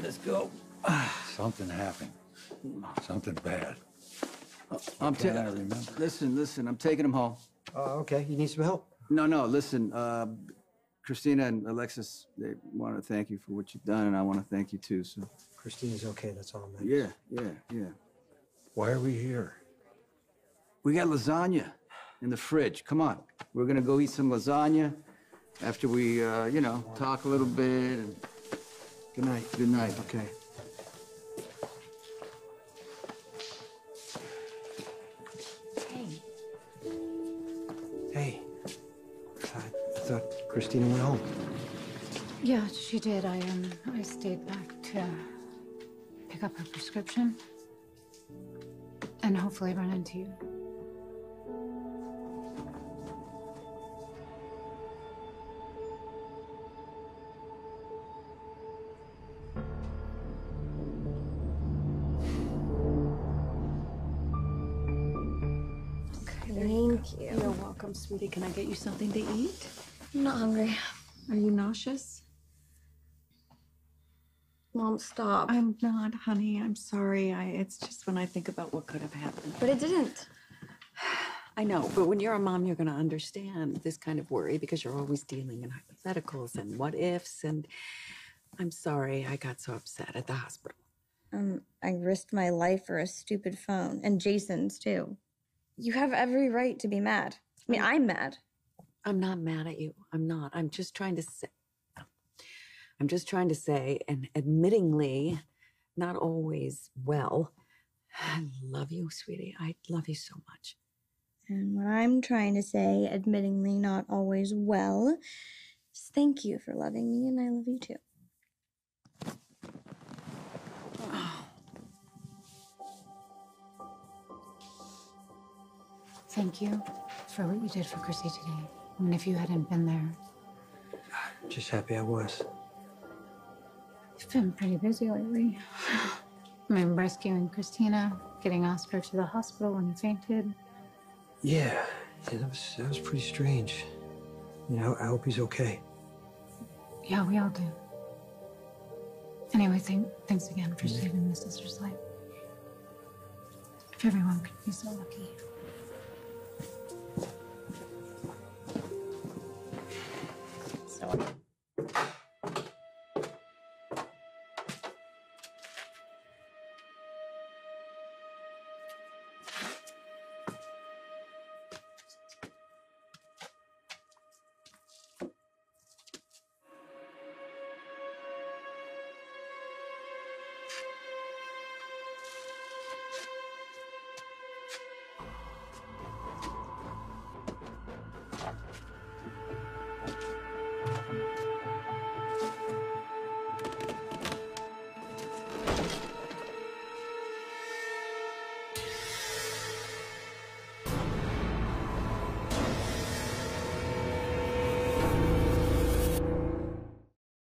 Let's go. Something happened. Something bad. I'm I remember. Listen, I'm taking him home. Okay. You need some help? No, listen. Christina and Alexis, they want to thank you for what you've done, and I want to thank you too, so. Christina's okay, that's all that matters. Yeah. Why are we here? We got lasagna in the fridge. Come on. We're gonna go eat some lasagna after we, talk a little bit. And... Good night. Good night, okay. Hey. I thought Christina went home. Yeah, she did. I stayed back to pick up her prescription and hopefully run into you. Thank you. You're welcome, sweetie. Can I get you something to eat? I'm not hungry. Are you nauseous? Mom, stop. I'm not, honey. I'm sorry. It's just when I think about what could have happened. But it didn't. I know, but when you're a mom, you're going to understand this kind of worry because you're always dealing in hypotheticals and what ifs. And I'm sorry I got so upset at the hospital. I risked my life for a stupid phone. And Jason's, too. You have every right to be mad. I mean, I'm mad. I'm not mad at you. I'm not. I'm just trying to say, and admittingly, not always well, I love you, sweetie. I love you so much. And what I'm trying to say, admittingly not always well, is thank you for loving me, and I love you too. Thank you for what you did for Chrissy today. I mean, if you hadn't been there. Just happy I was. You've been pretty busy lately. I mean, rescuing Christina, getting Oscar to the hospital when he fainted. Yeah, that was pretty strange. I hope he's okay. Yeah, we all do. Anyway, thanks again for saving my sister's life. If everyone could be so lucky.